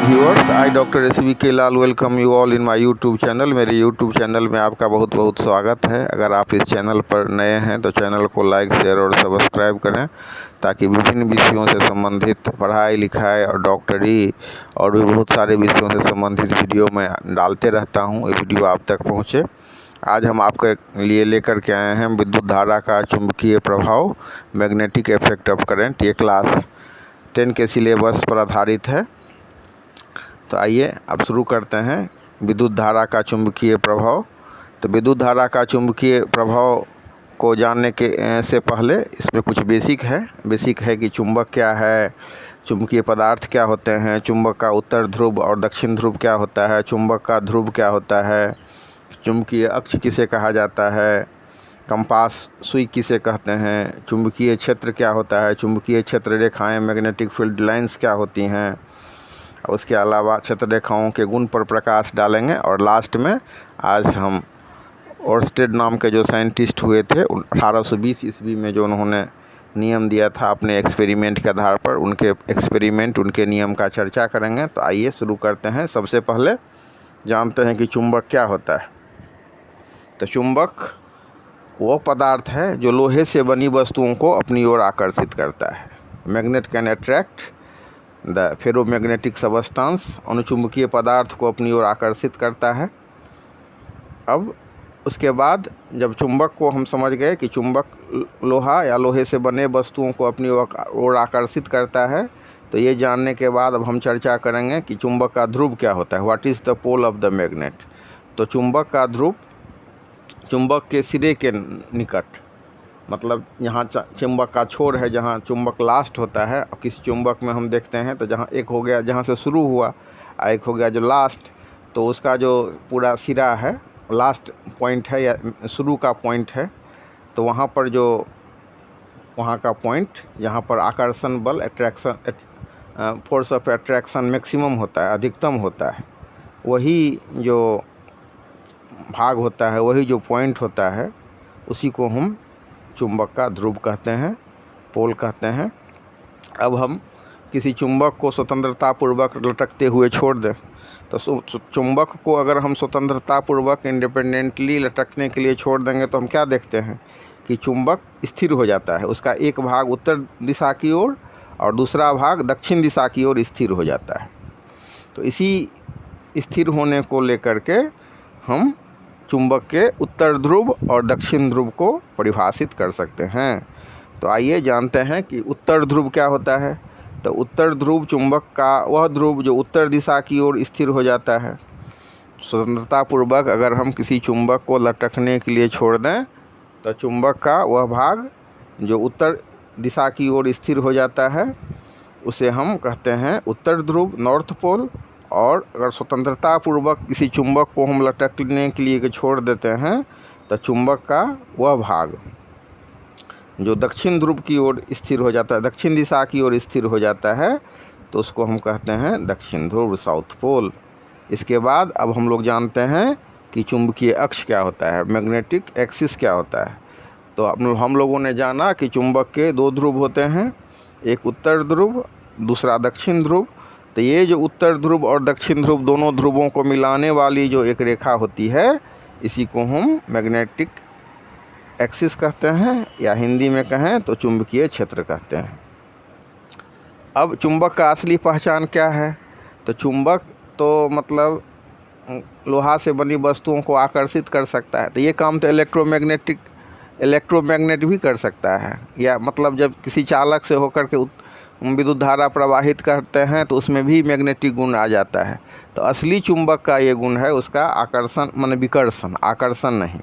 Viewers, I doctor S V. K Lal welcome you all in my YouTube channel. मेरे YouTube channel में आपका बहुत बहुत स्वागत है। अगर आप इस चैनल पर नए हैं तो चैनल को लाइक, शेयर और सब्सक्राइब करें, ताकि विभिन्न विषयों से संबंधित पढ़ाई लिखाई और डॉक्टरी और भी बहुत सारे विषयों से संबंधित वीडियो मैं डालते रहता हूँ, ये वीडियो आप तक पहुँचे। आज हम आपके लिए लेकर के आए हैं विद्युत धारा का चुंबकीय प्रभाव, मैग्नेटिक इफेक्ट ऑफ करंट। ये क्लास 10 के सिलेबस पर आधारित है। तो आइए अब शुरू करते हैं विद्युत धारा का चुंबकीय प्रभाव। तो विद्युत धारा का चुंबकीय प्रभाव को जानने के से पहले इसमें कुछ बेसिक है कि चुंबक क्या है, चुंबकीय पदार्थ क्या होते हैं, चुंबक का उत्तर ध्रुव और दक्षिण ध्रुव क्या होता है, चुंबक का ध्रुव क्या होता है, चुंबकीय अक्ष किसे कहा जाता है, कंपास सुई किसे कहते हैं, चुंबकीय क्षेत्र क्या होता है, चुंबकीय क्षेत्र रेखाएं मैग्नेटिक फील्ड लाइंस क्या होती हैं। उसके अलावा क्षेत्र रेखाओं के गुण पर प्रकाश डालेंगे। और लास्ट में आज हम ओर्स्टेड नाम के जो साइंटिस्ट हुए थे 1820 ईस्वी में, जो उन्होंने नियम दिया था अपने एक्सपेरिमेंट के आधार पर, उनके एक्सपेरिमेंट, उनके नियम का चर्चा करेंगे। तो आइए शुरू करते हैं। सबसे पहले जानते हैं कि चुंबक क्या होता है। तो चुंबक वो पदार्थ है जो लोहे से बनी वस्तुओं को अपनी ओर आकर्षित करता है। Magnet can attract the ferromagnetic substance, अनुचुंबकीय पदार्थ को अपनी ओर आकर्षित करता है। अब उसके बाद जब चुंबक को हम समझ गए कि चुंबक लोहा या लोहे से बने वस्तुओं को अपनी ओर आकर्षित करता है, तो ये जानने के बाद अब हम चर्चा करेंगे कि चुंबक का ध्रुव क्या होता है, what is the pole of the magnet. तो चुंबक का ध्रुव चुंबक के सिरे के निकट, मतलब यहाँ चुंबक का छोर है, जहाँ चुंबक लास्ट होता है। और किसी चुंबक में हम देखते हैं तो जहाँ एक हो गया जहाँ से शुरू हुआ, एक हो गया जो लास्ट, तो उसका जो पूरा सिरा है, लास्ट पॉइंट है या शुरू का पॉइंट है, तो वहाँ पर जो वहाँ का पॉइंट जहाँ पर आकर्षण बल, attraction force of attraction maximum होता है, अधिकतम होता है, वही जो भाग होता है, वही जो पॉइंट होता है, उसी को हम चुंबक का ध्रुव कहते हैं, पोल कहते हैं। अब हम किसी चुंबक को स्वतंत्रतापूर्वक लटकते हुए छोड़ दें, तो चुंबक को अगर हम स्वतंत्रतापूर्वक इंडिपेंडेंटली लटकने के लिए छोड़ देंगे तो हम क्या देखते हैं कि चुंबक स्थिर हो जाता है। उसका एक भाग उत्तर दिशा की ओर और दूसरा भाग दक्षिण दिशा की ओर स्थिर हो जाता है। तो इसी स्थिर होने को लेकर के हम चुंबक के उत्तर ध्रुव और दक्षिण ध्रुव को परिभाषित कर सकते हैं। तो आइए जानते हैं कि उत्तर ध्रुव क्या होता है। तो उत्तर ध्रुव चुंबक का वह ध्रुव जो उत्तर दिशा की ओर स्थिर हो जाता है। स्वतंत्रतापूर्वक अगर हम किसी चुंबक को लटकने के लिए छोड़ दें, तो चुंबक का वह भाग जो उत्तर दिशा की ओर स्थिर हो जाता है, उसे हम कहते हैं उत्तर ध्रुव, नॉर्थ पोल। और अगर स्वतंत्रतापूर्वक किसी चुंबक को हम लटकने के लिए छोड़ देते हैं, तो चुंबक का वह भाग जो दक्षिण ध्रुव की ओर स्थिर हो जाता है, दक्षिण दिशा की ओर स्थिर हो जाता है, तो उसको हम कहते हैं दक्षिण ध्रुव, साउथ पोल। इसके बाद अब हम लोग जानते हैं कि चुंबकीय अक्ष क्या होता है, मैग्नेटिक एक्सिस क्या होता है। तो हम लोगों ने जाना कि चुंबक के दो ध्रुव होते हैं, एक उत्तर ध्रुव, दूसरा दक्षिण ध्रुव। तो ये जो उत्तर ध्रुव और दक्षिण ध्रुव दोनों ध्रुवों को मिलाने वाली जो एक रेखा होती है, इसी को हम मैग्नेटिक एक्सिस कहते हैं, या हिंदी में कहें तो चुंबकीय क्षेत्र कहते हैं। अब चुंबक का असली पहचान क्या है। तो चुंबक तो मतलब लोहा से बनी वस्तुओं को आकर्षित कर सकता है। तो ये काम तो इलेक्ट्रोमैग्नेट भी कर सकता है, या मतलब जब किसी चालक से होकर के विद्युत धारा प्रवाहित करते हैं तो उसमें भी मैग्नेटिक गुण आ जाता है। तो असली चुंबक का ये गुण है उसका आकर्षण, माने विकर्षण, आकर्षण नहीं।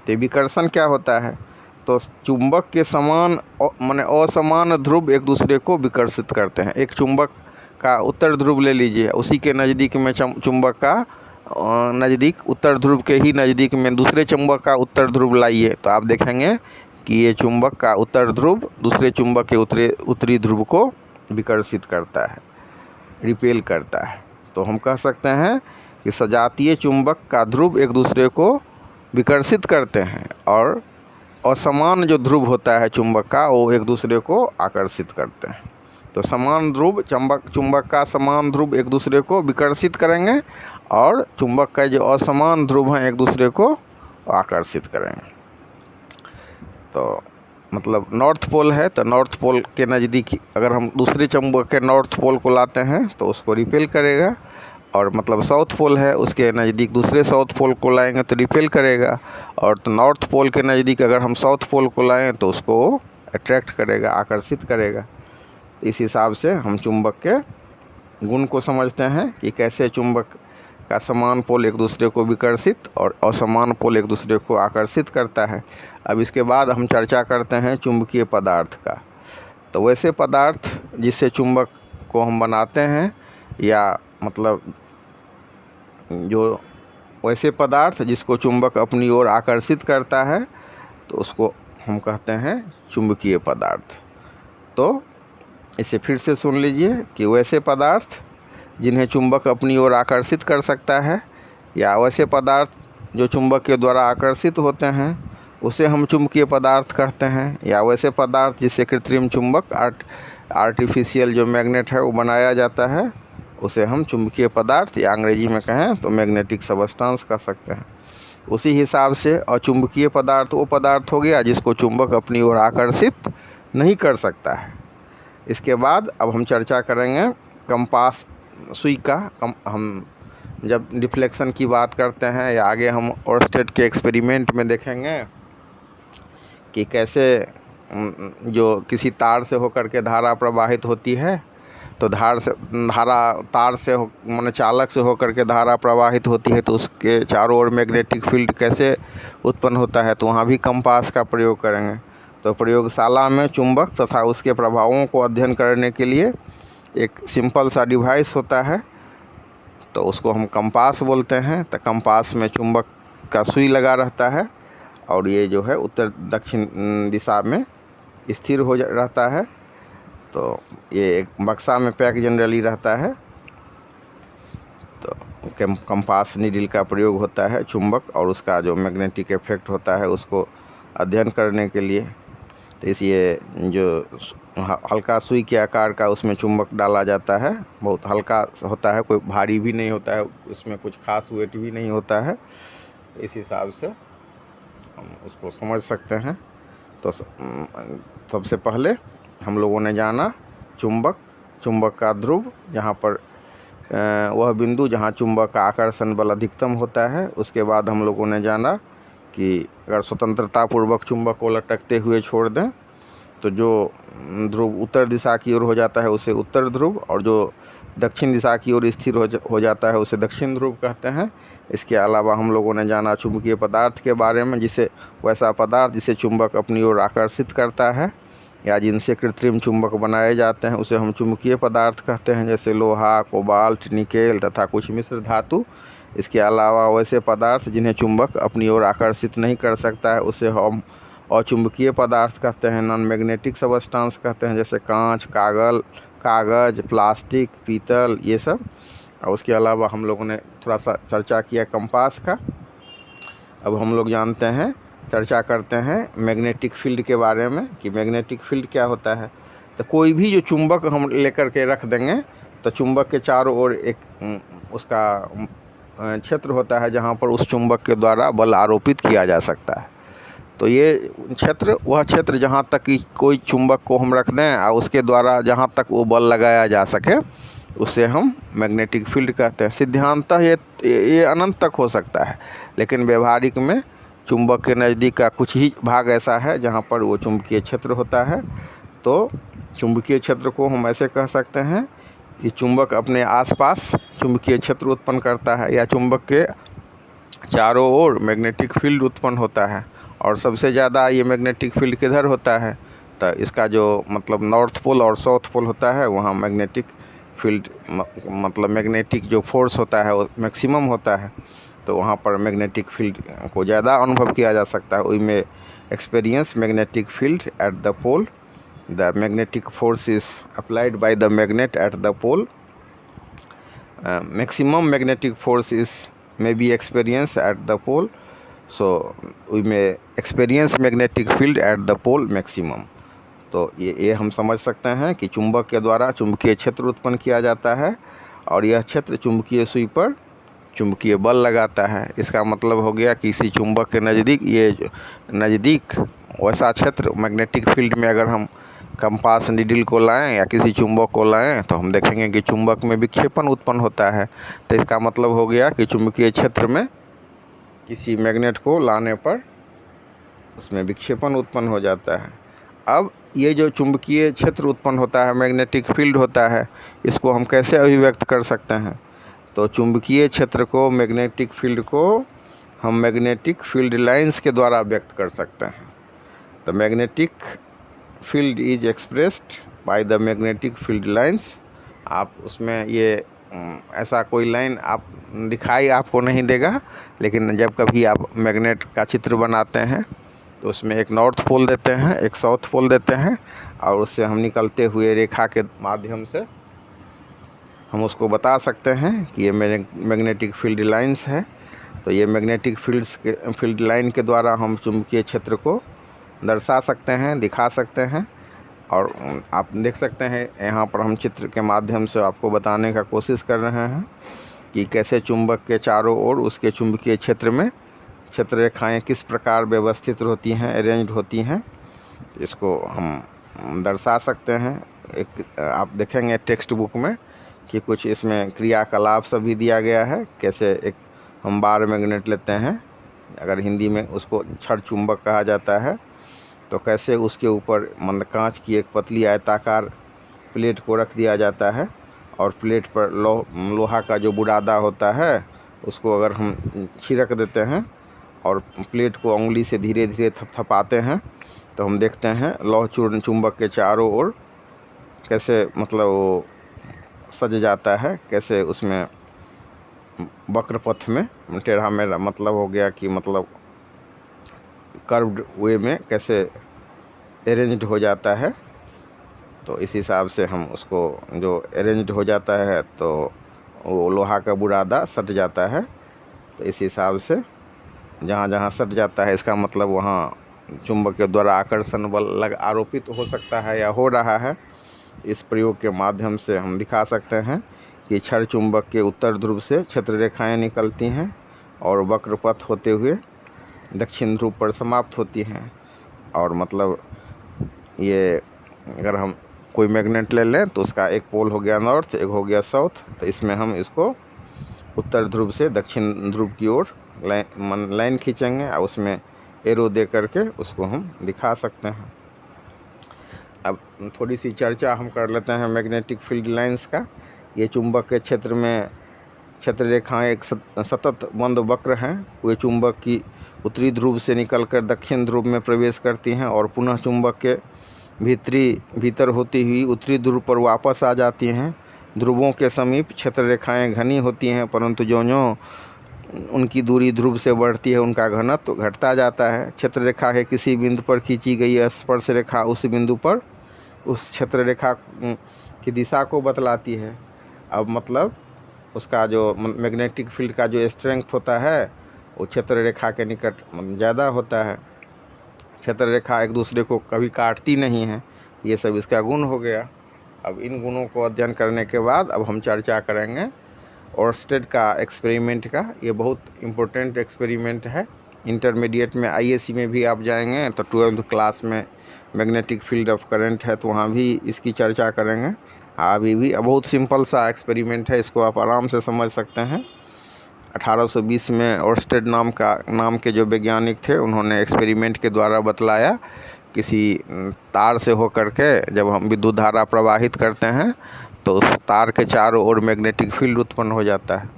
तो विकर्षण क्या होता है, तो चुंबक के समान माने असमान ध्रुव एक दूसरे को विकर्षित करते हैं। एक चुंबक का उत्तर ध्रुव ले लीजिए, उसी के नज़दीक में चुंबक का नज़दीक, उत्तर ध्रुव के ही नज़दीक में दूसरे चुंबक का उत्तर ध्रुव लाइए, तो आप देखेंगे कि ये चुंबक का उत्तर ध्रुव दूसरे चुंबक के उत्तरी ध्रुव को विकर्षित करता है, रिपेल करता है। तो हम कह सकते हैं कि सजातीय चुंबक का ध्रुव एक दूसरे को विकर्षित करते हैं, और असमान जो ध्रुव होता है चुंबक का, वो एक दूसरे को आकर्षित करते हैं। तो समान ध्रुव चुंबक का समान ध्रुव एक दूसरे को विकर्षित करेंगे और चुंबक का जो असमान ध्रुव हैं एक दूसरे को आकर्षित करेंगे। तो मतलब नॉर्थ पोल है तो नॉर्थ पोल के नज़दीक अगर हम दूसरे चुंबक के नॉर्थ पोल को लाते हैं तो उसको रिपेल करेगा, और मतलब साउथ पोल है उसके नज़दीक दूसरे साउथ पोल को लाएंगे तो रिपेल करेगा, और तो नॉर्थ पोल के नज़दीक अगर हम साउथ पोल को लाएं तो उसको अट्रैक्ट करेगा, आकर्षित करेगा। इस हिसाब से हम चुंबक के गुण को समझते हैं कि कैसे चुंबक का समान पोल एक दूसरे को विकर्षित और असमान पोल एक दूसरे को आकर्षित करता है। अब इसके बाद हम चर्चा करते हैं चुंबकीय पदार्थ का। तो वैसे पदार्थ जिससे चुंबक को हम बनाते हैं, या मतलब जो वैसे पदार्थ जिसको चुंबक अपनी ओर आकर्षित करता है तो उसको हम कहते हैं चुंबकीय पदार्थ। तो इसे फिर से सुन लीजिए कि वैसे पदार्थ जिन्हें चुंबक अपनी ओर आकर्षित कर सकता है, या वैसे पदार्थ जो चुंबक के द्वारा आकर्षित होते हैं उसे हम चुंबकीय पदार्थ कहते हैं, या वैसे पदार्थ जिससे कृत्रिम चुंबक आर्टिफिशियल जो मैग्नेट है वो बनाया जाता है उसे हम चुंबकीय पदार्थ, या अंग्रेजी में कहें तो मैग्नेटिक सबस्टेंस कह सकते हैं। उसी हिसाब से अचुंबकीय पदार्थ वो पदार्थ हो गया जिसको चुंबक अपनी ओर आकर्षित नहीं कर सकता है। इसके बाद अब हम चर्चा करेंगे कंपास सुई का। हम जब डिफ्लेक्शन की बात करते हैं या आगे हम ओरस्टेड के एक्सपेरिमेंट में देखेंगे कि कैसे जो किसी तार से होकर के धारा प्रवाहित होती है, तो तार से माने चालक से होकर के धारा प्रवाहित होती है तो उसके चारों ओर मैग्नेटिक फील्ड कैसे उत्पन्न होता है, तो वहाँ भी कंपास का प्रयोग करेंगे। तो प्रयोगशाला में चुंबक तथा उसके प्रभावों को अध्ययन करने के लिए एक सिंपल सा डिवाइस होता है, तो उसको हम कंपास बोलते हैं। तो कंपास में चुंबक का सुई लगा रहता है और ये जो है उत्तर दक्षिण दिशा में स्थिर हो रहता है। तो ये एक बक्सा में पैक जनरली रहता है। तो कंपास नीडल का प्रयोग होता है चुंबक और उसका जो मैग्नेटिक इफेक्ट होता है उसको अध्ययन करने के लिए। तो इसलिए जो हल्का सुई के आकार का उसमें चुंबक डाला जाता है, बहुत हल्का होता है, कोई भारी भी नहीं होता है, उसमें कुछ खास वेट भी नहीं होता है। तो इस हिसाब से हम उसको समझ सकते हैं। तो सबसे पहले हम लोगों ने जाना चुंबक का ध्रुव, जहाँ पर वह बिंदु जहाँ चुंबक का आकर्षण बल अधिकतम होता है। उसके बाद हम लोगों ने जाना कि अगर स्वतंत्रतापूर्वक चुंबक को लटकते हुए छोड़ दें तो जो ध्रुव उत्तर दिशा की ओर हो जाता है उसे उत्तर ध्रुव, और जो दक्षिण दिशा की ओर स्थिर हो जाता है उसे दक्षिण ध्रुव कहते हैं। इसके अलावा हम लोगों ने जाना चुंबकीय पदार्थ के बारे में, जिसे वैसा पदार्थ जिसे चुंबक अपनी ओर आकर्षित करता है या जिनसे कृत्रिम चुंबक बनाए जाते हैं उसे हम चुंबकीय पदार्थ कहते हैं, जैसे लोहा, कोबाल्ट, निकेल तथा कुछ मिश्र धातु। इसके अलावा वैसे पदार्थ जिन्हें चुंबक अपनी ओर आकर्षित नहीं कर सकता है उसे हम अचुंबकीय पदार्थ कहते हैं, नॉन मैग्नेटिक सबस्टेंस कहते हैं, जैसे कांच, कागज़, प्लास्टिक, पीतल, ये सब। और उसके अलावा हम लोगों ने थोड़ा सा चर्चा किया कंपास का। अब हम लोग जानते हैं, चर्चा करते हैं मैग्नेटिक फील्ड के बारे में कि मैग्नेटिक फील्ड क्या होता है। तो कोई भी जो चुंबक हम लेकर के रख देंगे तो चुंबक के चारों ओर एक उसका क्षेत्र होता है जहाँ पर उस चुंबक के द्वारा बल आरोपित किया जा सकता है। तो ये क्षेत्र वह क्षेत्र जहाँ तक कि कोई चुंबक को हम रख दें और उसके द्वारा जहाँ तक वो बल लगाया जा सके उसे हम मैग्नेटिक फील्ड कहते हैं। सिद्धांततः ये अनंत तक हो सकता है, लेकिन व्यवहारिक में चुंबक के नज़दीक का कुछ ही भाग ऐसा है जहाँ पर वो चुंबकीय क्षेत्र होता है। तो चुंबकीय क्षेत्र को हम ऐसे कह सकते हैं कि चुंबक अपने आसपास चुंबकीय क्षेत्र उत्पन्न करता है, या चुंबक के चारों ओर मैग्नेटिक फील्ड उत्पन्न होता है। और सबसे ज़्यादा ये मैग्नेटिक फील्ड किधर होता है, तो इसका जो मतलब नॉर्थ पोल और साउथ पोल होता है वहाँ मैग्नेटिक फील्ड मतलब मैग्नेटिक जो फोर्स होता है वो मैक्सिमम होता है। तो वहाँ पर मैग्नेटिक फील्ड को ज़्यादा अनुभव किया जा सकता है। उसमें experience magnetic field at the pole, the magnetic force is applied by the magnet at the pole, maximum magnetic force is may be experienced at the pole, so we may experience magnetic field at the pole maximum। तो ये हम समझ सकते हैं कि चुंबक के द्वारा चुंबकीय क्षेत्र उत्पन्न किया जाता है और यह क्षेत्र चुंबकीय सुई पर चुंबकीय बल लगाता है। इसका मतलब हो गया कि किसी चुंबक के नज़दीक वैसा क्षेत्र मैग्नेटिक फील्ड में अगर हम कंपास नीडल को लाएं या किसी चुंबक को लाएं तो हम देखेंगे कि चुंबक में विक्षेपण उत्पन्न होता है। तो इसका मतलब हो गया कि चुंबकीय क्षेत्र में किसी मैग्नेट को लाने पर उसमें विक्षेपण उत्पन्न हो जाता है। अब ये जो चुंबकीय क्षेत्र उत्पन्न होता है, मैग्नेटिक फील्ड होता है, इसको हम कैसे अभिव्यक्त कर सकते हैं? तो चुंबकीय क्षेत्र को, मैग्नेटिक फील्ड को हम मैग्नेटिक फील्ड लाइंस के द्वारा व्यक्त कर सकते हैं। The magnetic field is expressed by the magnetic field lines. आप उसमें ये ऐसा कोई लाइन आप दिखाई आपको नहीं देगा, लेकिन जब कभी आप मैग्नेट का चित्र बनाते हैं तो उसमें एक नॉर्थ पोल देते हैं, एक साउथ पोल देते हैं और उससे हम निकलते हुए रेखा के माध्यम से हम उसको बता सकते हैं कि ये मैग्नेटिक फील्ड लाइंस है। तो ये मैग्नेटिक फील्ड लाइन के द्वारा हम चुंबकीय क्षेत्र को दर्शा सकते हैं, दिखा सकते हैं। और आप देख सकते हैं यहाँ पर हम चित्र के माध्यम से आपको बताने का कोशिश कर रहे हैं कि कैसे चुंबक के चारों ओर उसके चुंबकीय क्षेत्र में क्षेत्र रेखाएँ किस प्रकार व्यवस्थित होती हैं, अरेंज्ड होती हैं। इसको हम दर्शा सकते हैं। एक आप देखेंगे टेक्स्ट बुक में कि कुछ इसमें क्रियाकलाप सब भी दिया गया है। कैसे एक हम बार मैग्नेट लेते हैं, अगर हिंदी में उसको छड़ चुंबक कहा जाता है, तो कैसे उसके ऊपर कांच की एक पतली आयताकार प्लेट को रख दिया जाता है और प्लेट पर लोहा का जो बुरादा होता है उसको अगर हम छिड़क देते हैं और प्लेट को उंगली से धीरे धीरे थपथपाते हैं तो हम देखते हैं लौह चूर्ण चुंबक के चारों ओर कैसे वो सज जाता है, कैसे उसमें वक्र पथ में टेढ़ा मेढ़ा हो गया कि कर्व्ड वे में कैसे अरेंज्ड हो जाता है। तो इस हिसाब से हम उसको जो अरेंज्ड हो जाता है तो वो लोहा का बुरादा सट जाता है। तो इस हिसाब से जहाँ जहाँ सट जाता है इसका मतलब वहाँ चुंबक के द्वारा आकर्षण बल आरोपित हो सकता है या हो रहा है। इस प्रयोग के माध्यम से हम दिखा सकते हैं कि क्षण चुंबक के उत्तर ध्रुव से क्षेत्र रेखाएँ निकलती हैं और वक्रपथ होते हुए दक्षिण ध्रुव पर समाप्त होती हैं। और ये अगर हम कोई मैग्नेट ले लें तो उसका एक पोल हो गया नॉर्थ, एक हो गया साउथ। तो इसमें हम इसको उत्तर ध्रुव से दक्षिण ध्रुव की ओर लाइन खींचेंगे और उसमें एरो दे करके उसको हम दिखा सकते हैं। अब थोड़ी सी चर्चा हम कर लेते हैं मैग्नेटिक फील्ड लाइंस का। ये चुंबक के क्षेत्र में क्षेत्र रेखाएँ एक सतत बंद वक्र हैं। वे चुंबक की उत्तरी ध्रुव से निकलकर दक्षिण ध्रुव में प्रवेश करती हैं और पुनः चुंबक के भीतर होती हुई उत्तरी ध्रुव पर वापस आ जाती हैं। ध्रुवों के समीप क्षेत्र रेखाएँ घनी होती हैं, परंतु ज्यों-ज्यों उनकी दूरी ध्रुव से बढ़ती है उनका घनत्व घटता जाता है। क्षेत्र रेखा के किसी बिंदु पर खींची गई स्पर्श रेखा उस बिंदु पर उस क्षेत्र रेखा की दिशा को बतलाती है। अब उसका जो मैग्नेटिक फील्ड का जो स्ट्रेंथ होता है वो क्षेत्र रेखा के निकट ज़्यादा होता है। क्षेत्र रेखा एक दूसरे को कभी काटती नहीं है। ये सब इसका गुण हो गया। अब इन गुणों को अध्ययन करने के बाद अब हम चर्चा करेंगे ओर्स्टेड का एक्सपेरिमेंट का। ये बहुत इम्पोर्टेंट एक्सपेरिमेंट है। इंटरमीडिएट में आईएससी में भी आप जाएंगे तो 12th क्लास में मैग्नेटिक फील्ड ऑफ करंट है तो वहाँ भी इसकी चर्चा करेंगे। अभी भी बहुत सिंपल सा एक्सपेरिमेंट है, इसको आप आराम से समझ सकते हैं। 1820 में ओर्स्टेड नाम के जो वैज्ञानिक थे उन्होंने एक्सपेरिमेंट के द्वारा बतलाया किसी तार से होकर के जब हम विद्युत धारा प्रवाहित करते हैं तो उस तार के चारों ओर मैग्नेटिक फील्ड उत्पन्न हो जाता है।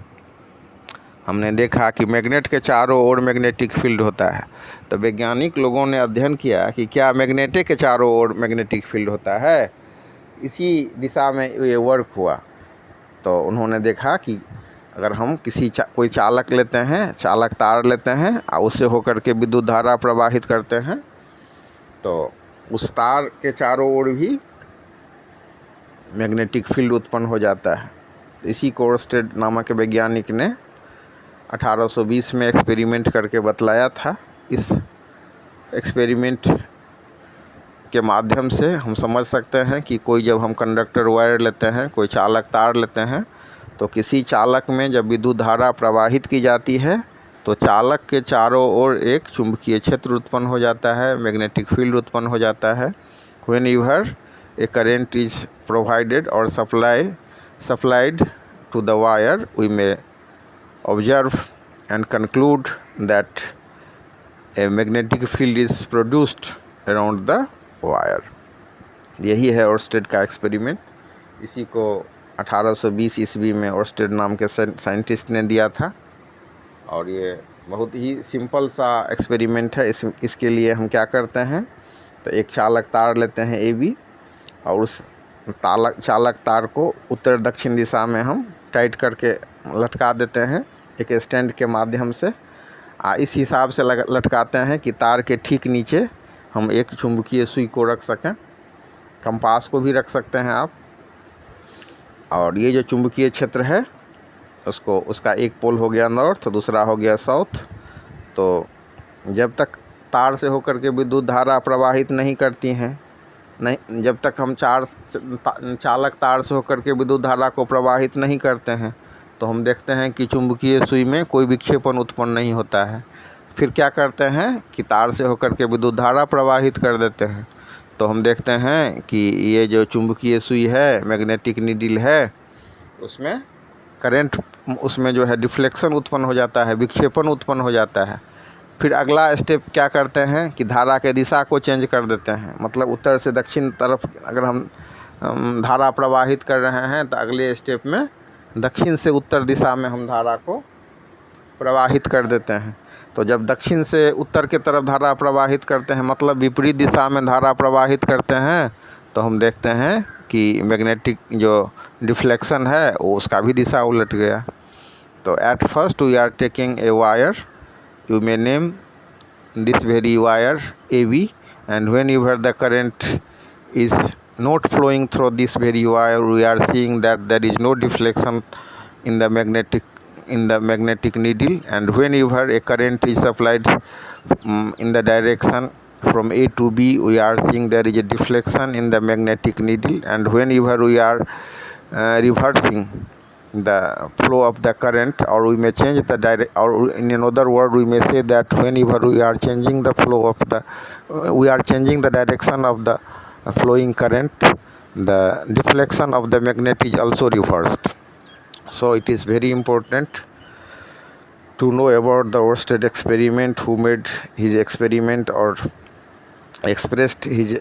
हमने देखा कि मैग्नेट के चारों ओर मैग्नेटिक फील्ड होता है। तो वैज्ञानिक लोगों ने अध्ययन किया कि क्या मैग्नेट के चारों ओर मैग्नेटिक फील्ड होता है। इसी दिशा में ये वर्क हुआ। तो उन्होंने देखा कि अगर हम कोई चालक लेते हैं, चालक तार लेते हैं और उससे होकर के विद्युत धारा प्रवाहित करते हैं तो उस तार के चारों ओर भी मैग्नेटिक फील्ड उत्पन्न हो जाता है। इसी को ओर्स्टेड नामक वैज्ञानिक ने 1820 में एक्सपेरिमेंट करके बतलाया था। इस एक्सपेरिमेंट के माध्यम से हम समझ सकते हैं कि कोई जब हम कंडक्टर वायर लेते हैं, कोई चालक तार लेते हैं, तो किसी चालक में जब विद्युत धारा प्रवाहित की जाती है तो चालक के चारों ओर एक चुंबकीय क्षेत्र उत्पन्न हो जाता है, मैग्नेटिक फील्ड उत्पन्न हो जाता है। When ever A current is provided और supplied to the wire, we may observe and conclude that a magnetic field is produced around the wire। यही है ओर्स्टेड का एक्सपेरिमेंट। इसी को 1820 ईस्वी में ओर्स्टेड नाम के साइंटिस्ट ने दिया था और ये बहुत ही सिंपल सा एक्सपेरिमेंट है। इसके लिए हम क्या करते हैं, तो एक चालक तार लेते हैं AB और उस चालक तार को उत्तर दक्षिण दिशा में हम टाइट करके लटका देते हैं एक स्टैंड के माध्यम से। इस हिसाब से लटकाते हैं कि तार के ठीक नीचे हम एक चुंबकीय सुई को रख सकें। कंपास को भी रख सकते हैं आप। और ये जो चुंबकीय क्षेत्र है उसका एक पोल हो गया नॉर्थ, दूसरा हो गया साउथ। तो जब तक तार से होकर के विद्युत धारा प्रवाहित नहीं करती हैं, जब तक हम चालक तार से होकर के विद्युत धारा को प्रवाहित नहीं करते हैं, तो हम देखते हैं कि चुंबकीय सुई में कोई विक्षेपण उत्पन्न नहीं होता है। फिर क्या करते हैं कि तार से होकर के विद्युत धारा प्रवाहित कर देते हैं, तो हम देखते हैं कि ये जो चुंबकीय सुई है, मैग्नेटिक नीडल है, उसमें करंट, उसमें जो है डिफ्लेक्शन उत्पन्न हो जाता है, विक्षेपण उत्पन्न हो जाता है। फिर अगला स्टेप क्या करते हैं कि धारा के दिशा को चेंज कर देते हैं। मतलब उत्तर से दक्षिण तरफ अगर हम धारा प्रवाहित कर रहे हैं, तो अगले स्टेप में दक्षिण से उत्तर दिशा में हम धारा को प्रवाहित कर देते हैं। तो जब दक्षिण से उत्तर की तरफ धारा प्रवाहित करते हैं, मतलब विपरीत दिशा में धारा प्रवाहित करते हैं, तो हम देखते हैं कि मैग्नेटिक जो डिफ्लेक्शन है वो उसका भी दिशा उलट गया। तो at first we are taking a wire, you may name this very wire AB, and whenever the current is not flowing through this very wire, we are seeing that there is no deflection in the magnetic needle, and whenever a current is supplied in the direction from A to B, we are seeing there is a deflection in the magnetic needle, and whenever we are reversing the flow of the current, or we may change the or in another word we may say that whenever we are changing the flow of we are changing the direction of the flowing current, the deflection of the magnet is also reversed. So it is very important to know about the Oersted experiment, who made his experiment or expressed his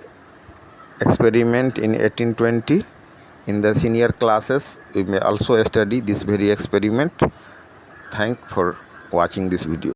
experiment in 1820. In the senior classes, we may also study this very experiment. Thanks for watching this video.